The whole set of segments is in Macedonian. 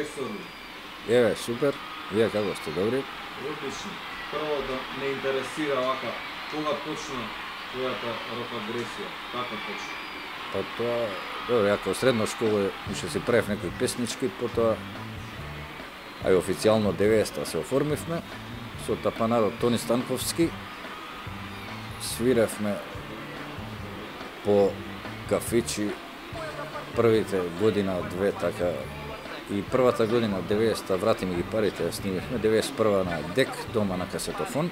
агресор. Еве, супер. Вие како сте, добри? Одлично. Прво да не интересира вака, кога почна твојата рок агресија? Како почна? Па тоа, добро, ја како средна школа уште си правев некои песнички, потоа ај официјално 90-та се оформивме со тапанарот Тони Станковски. Свиревме по кафичи првите година-две, така, и првата година, 90-та, врати ми ги парите, ја снимивме, 91-та на ДЕК, дома на касетофон,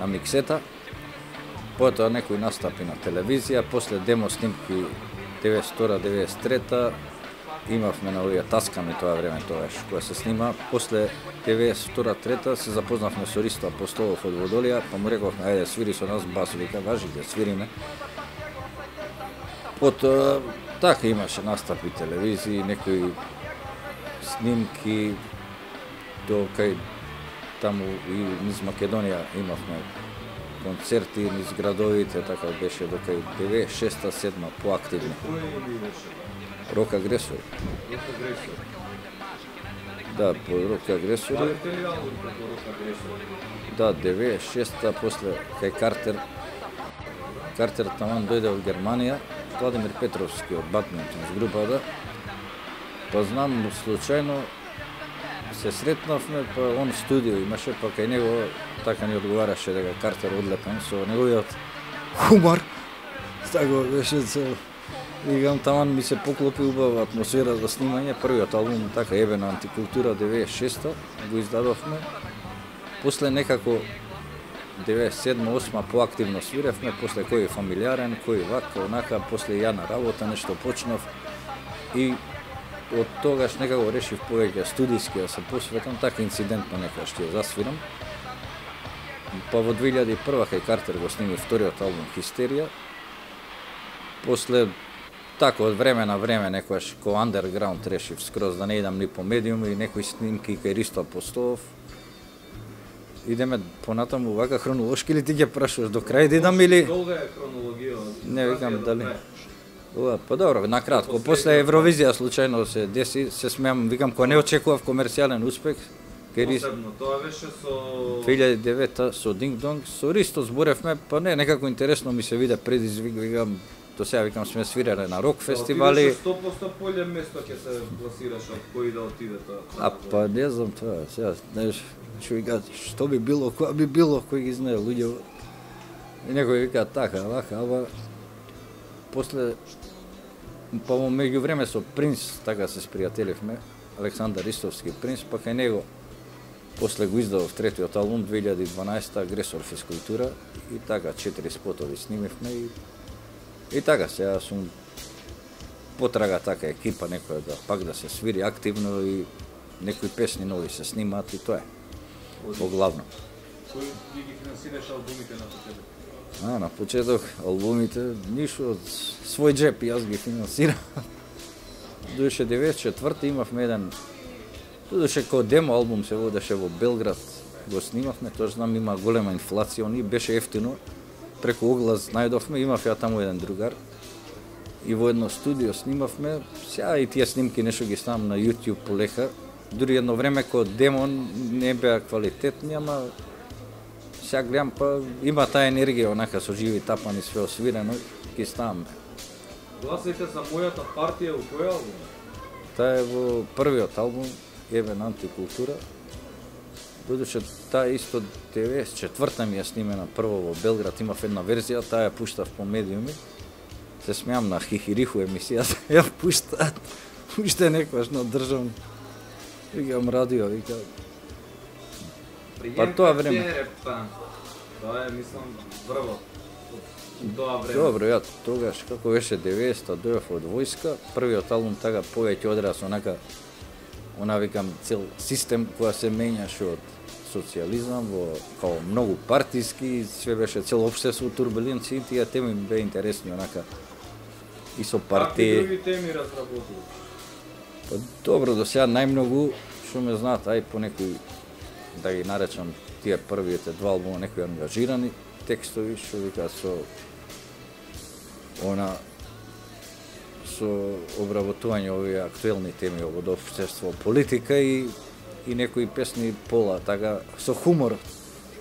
на миксета, потоа некои настапи на телевизија, после демо снимки 92-93-та, имавме на овие тасками тоа време, тоаш, која се снима, после 92-93-та се запознавме со Ристо Апостолов од Водолија, па му рековме, ајде свири со нас бас, вика, важи да свириме. Потоа, така имаше настапи телевизии, некои снимки до кај таму и низ Македонија имавме концерти низ градовите, така беше до кај 96-та-7 поактивни. Кој име беше? Рок агресор. Рок агресор. Да, по Рок агресори. Правите ли албум како Рок агресор? Да, 96-та после кај Картер. Картер таман дојде од Германија, Владимир Петровски од Бадминтон с групата. Па знам, случајно се сретнавме, па он студио имаше, па кај него така ни одговараше дека Картер одлепен со неговиот хумор. Така беше цел. Игам, таман ми се поклопи убава атмосфера за снимање. Првиот албум, така, Ебена антикултура, 96-та, го издадовме. После некако 97-8 поактивно свиревме, после кој фамилиарен, кој вака, онака, после ја на работа нешто почнав и од тогаш некако решив повеќе студиски да се посветам, така инцидентно некаш ќе засвирам. Па во 2001 кај Картер го сними вториот албум Хистерија. После така од време на време некојаш ко андерграунд решив скроз да не идам ни по медиуми и некои снимки кај Ристо Апостолов. Идеме понатаму вака хронолошки или ти ќе прашуваш до крај да идам или? Долга е хронологија. Не викам дали. Ова, па добро, накратко. После Евровизија случајно се деси, се смеам, викам кој не очекував комерцијален успех. Посебно, тоа беше со 2009 со Динг Донг, со Ристо зборевме, па не, некако интересно ми се виде предизвик, викам, до сега викам сме свирале на рок фестивали. Отидеше 100% поле место ќе се пласираш од кој да отиде тоа. А па не знам тоа, сега, знаеш, што вика, што би било, која би било, кој ги знае луѓе. И некој вика така, вака, ама после па во меѓувреме со Принц, така се спријателивме, Александар Ристовски Принц, па кај него после го издадов третиот албум 2012 Агресор физкултура и така 4 спотови снимивме и така сега сум потрага така екипа некоја да пак да се свири активно и некои песни нови се снимаат и тоа е. Поглавно. Кој ги финансираш албумите на почеток? На почеток албумите ништо од свој джеп јас ги финансирам. Дојше 94 имавме еден, додеше кој демо албум се водеше во Белград, го снимавме, тоа знам има голема инфлација, они беше ефтино, преку оглас најдовме, имав ја таму еден другар и во едно студио снимавме, сега и тие снимки нешто ги ставам на YouTube полека, дури едно време кој демо не беа квалитетни, ама сега гледам па има таа енергија, онака со живи тапани, све освирено, ги ставаме. Гласајте за мојата партија во кој албум? Таа е во првиот албум, Ебен антикултура. Додеше таа исто 94-та ми ја снимена прво во Белград, имав една верзија, таа ја пуштав по медиуми. Се смеам на Хихириху емисијата, ја пуштаат. Уште некојаш на државно. Викам радио, викам. Па тоа време. Тоа е, мислам, врво. Тоа време. Добро, ја тогаш, како беше 90-та, дојав од војска, првиот албум така повеќе одрас, онака, викам, цел систем која се менјаше од социјализам во као многу партиски, све беше цел општество турбуленци, тие теми беа интересни, онака, и со партии. Какви други теми разработил? Па добро, до сега најмногу, што ме знаат, ај по некои, да ги наречам, тие првите два албума, некои ангажирани текстови, што вика со со обработување овие актуелни теми од општество, политика и некои песни пола, така со хумор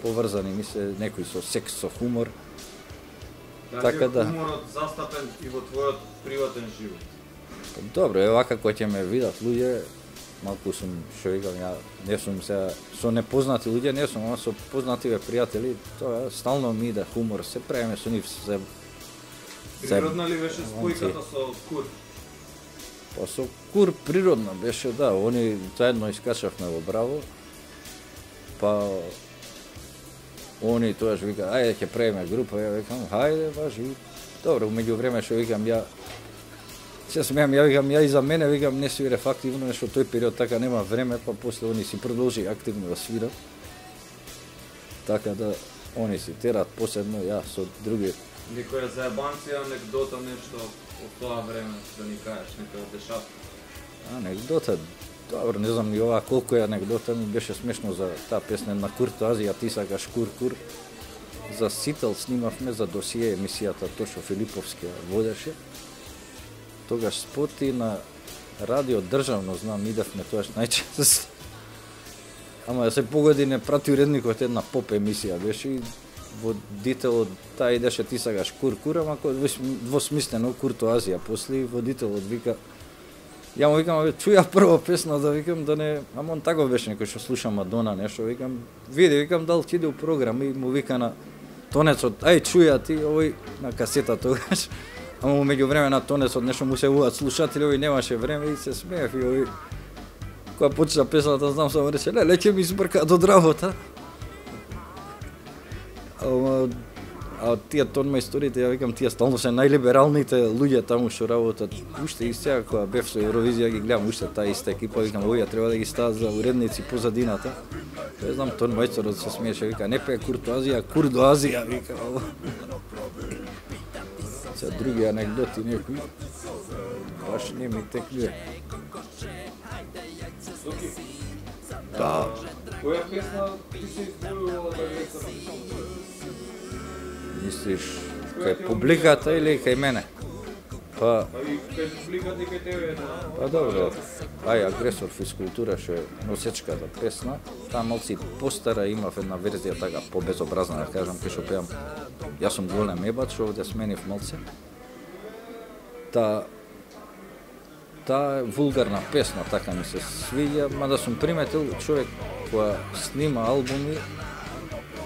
поврзани, мисле, некои со секс, со хумор. Така да. Хуморот застапен и во твојот приватен живот. Добро, е вака кој ќе ме видат луѓе, малку сум, што викам, ја не сум сега со непознати луѓе, не сум, ама со познативе пријатели, тоа стално ми иде хумор, се правиме со нив се. Природна ли беше спојката со Кур? Па со Кур природна беше, да, они заедно искачавме во Браво. Па они тоаш вика, ајде ќе правиме група, ја викам, хајде, важи. Добро, меѓу време што викам ја се смеам, ја викам, ја и за мене викам не свирев активно, нешто тој период така нема време, па после они си продолжи активно да свират. Така да они си терат посебно, ја со други. Некоја заебанција, анекдота, нешто од тоа време да ни кажеш, некоја дешавка? Анекдота, добро, не знам ни ова колку е анекдота, ми беше смешно за таа песна на Курто Азија, ти сакаш Кур. За Сител снимавме за досие емисијата, Тошо Филиповски водеше. Тогаш споти на радио државно, знам, идевме тоаш најчесто. Ама се погоди не прати уредникот, една поп емисија беше и водителот таа идеше ти сакаш Кур, ама двосмислено Курто Азија. После водителот вика, ја му викам, чуја прво песна да викам да не, ама он тако беше некој што слуша Мадона нешто, викам, види, викам дал ќе иде у програма и му вика на Тонецот, ај чуја ти овој на касета тогаш. Ама меѓу време на Тонецот нешто му се уват слушатели, овој немаше време и се смеев и овој кога почна песната, знам само рече, леле ќе ми избрка од работа. А тие тонмајсторите, ја викам, тие стално се најлибералните луѓе таму што работат. Уште и сега кога бев со Евровизија ги гледам уште таа иста екипа, викам, овие треба да ги стават за уредници позадината. Не знам, тонмајсторот се смееше, вика, не пее Курто Азија, Курдо Азија, вика. Се други анекдоти некои, баш не ми текнуе. Да. Која песна ти се изборувала да гледаш? Мислиш, кај публиката или кај мене? Па и кај публиката и кај тебе, да. Па добро, ај Агресор физкултура што е носечката песна, таа малци постара, имав една верзија така побезобразна, да кажам, кај што пеам Јас сум голем ебат, што овде сменив малце. Таа е вулгарна песна, така ми се свиѓа, мада сум приметил човек која снима албуми,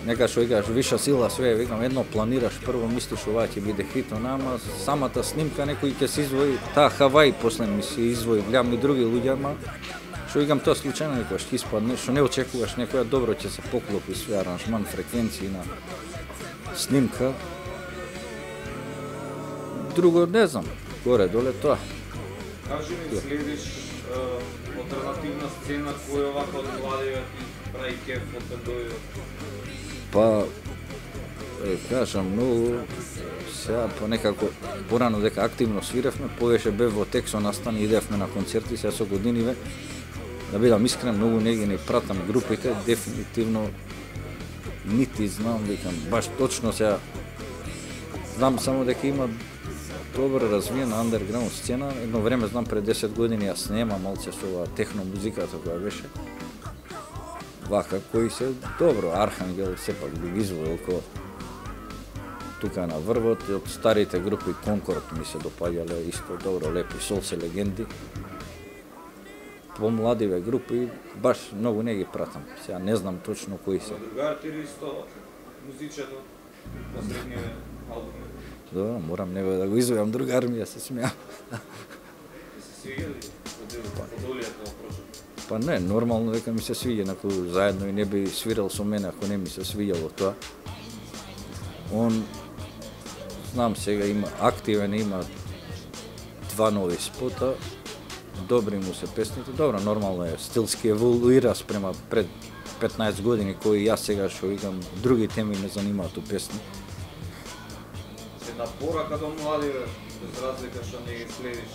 нека што викаш виша сила све, викам едно планираш, прво мислиш ова ќе биде хит, ама самата снимка некој ќе се извои, таа Хавај после ми се извои, гледам и други луѓе, ама што викам тоа случајно некојаш ќе испадне, што не очекуваш, некоја добро ќе се поклопи све аранжман, фреквенции на снимка. Друго не знам, горе доле тоа. Кажи ми, следиш алтернативна сцена која овака од младиве ти прави кеф од да дојдат? Па, кажам, многу, сега понекако порано дека активно свиревме, повеќе бев во Тексо настани, идевме на концерти, сега со годиниве, да бидам искрен, многу не ги пратам групите, дефинитивно нити знам, викам, баш точно сега, знам само дека има добро развиена андерграунд сцена, едно време знам пред 10 години ја снема малце со ова техно музиката која беше. Вака кои се добро, Архангел сепак би ги извоил ко тука на врвот, од старите групи Конкорд ми се допаѓале исто добро, лепи, Сол се легенди. Помладиве групи, баш многу не ги пратам, сега не знам точно кои се. Другарите ли исто музичето, последниве албуми? Да, морам него да го извојам, другар ми ја се смеам. Се свиѓа ли? Подолијата вопросот? Па не, нормално дека ми се свиѓа, наку заедно и не би свирал со мене ако не ми се свиѓало тоа. Он, знам сега има активен, има 2 нови спота, добри му се песните, добро, нормално е, стилски еволуира спрема пред 15 години, кои јас сега што викам, други теми ме занимаат у песни. Една порака до младиве, без разлика што не ги следиш,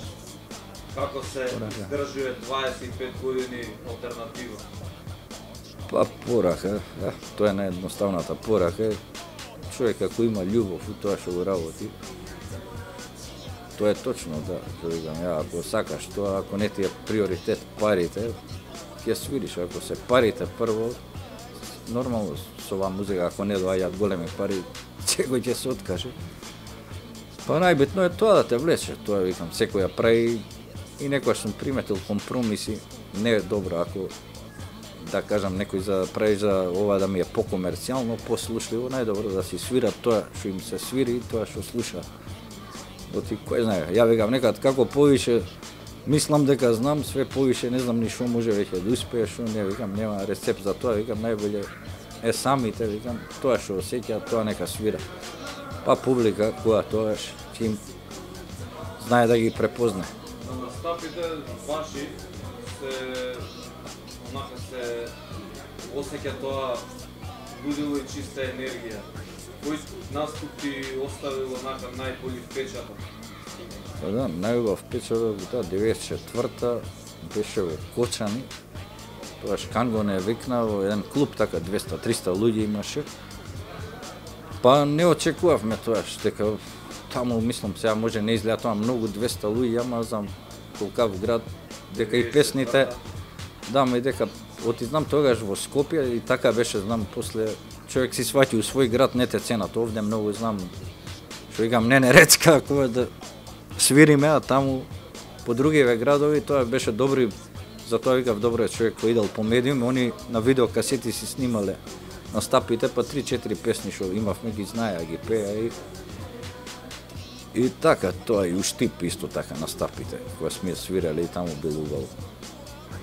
како се издржува 25 години алтернатива? Па порака, тоа е наједноставната порака, човек ако има љубов у тоа што го работи, Тоа е точно, да, што викам, ако сакаш тоа, ако не ти е приоритет парите, ќе свириш, ако се парите прво, нормално со оваа музика, ако не доаѓаат големи пари, секој ќе се откаже. Па најбитно е тоа да те влече, тоа викам, секој ја прави и некојаш сум приметил компромиси, не е добро ако да кажам некој за прави за ова да ми е покомерцијално, послушливо, најдобро да си свира тоа што им се свири и тоа што слуша. Оти кој знае, ја викам некад како повише мислам дека знам, све повише не знам ни што може веќе да успее, што не викам, нема рецепт за тоа, викам најболje е самите, викам, тоа што осеќа, тоа нека свира. Па публика која тоаш ќе им знае да ги препозна. На настапите ваши се осеќа тоа будило и чиста енергија. Кој наступ ти оставил онака најболи впечаток? Па да, најубав впечаток, да, 94-та беше во Кочани. Тоаш Кангон е викна во еден клуб, така 200-300 луѓе имаше. Па не очекувавме тоа, дека таму мислам сега може не изгледа тоа многу 200 луѓе, ама знам колкав град, дека и песните, да, ме дека оти знам тогаш во Скопје и така беше, знам, после човек си сваќа у свој град, не те ценат овде, многу знам, што викам, не рецка, кога да свириме, а таму по другиве градови, тоа беше добри, затоа викав, добро е човек кој идел по медиум, они на видеокасети си снимале настапите, па 3-4 песни што имавме, ги знаеа, ги пеа и така, тоа и уштип исто така настапите, кога сме свирали и таму бил убаво.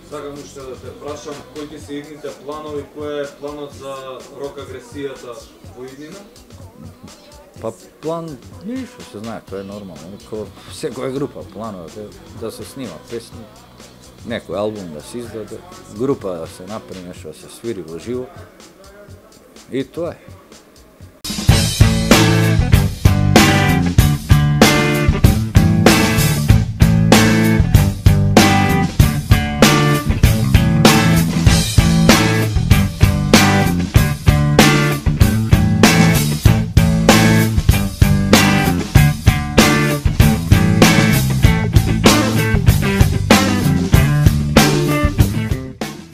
Сакам уште да те прашам, кои ќе се идните планови, кој е планот за рок агресијата во иднина? Па план, ништо се знае, тоа е нормално, како секоја група планот е да се снима песни, некој албум да се издаде, група да се направи нешто, да се свири во живо и тоа е.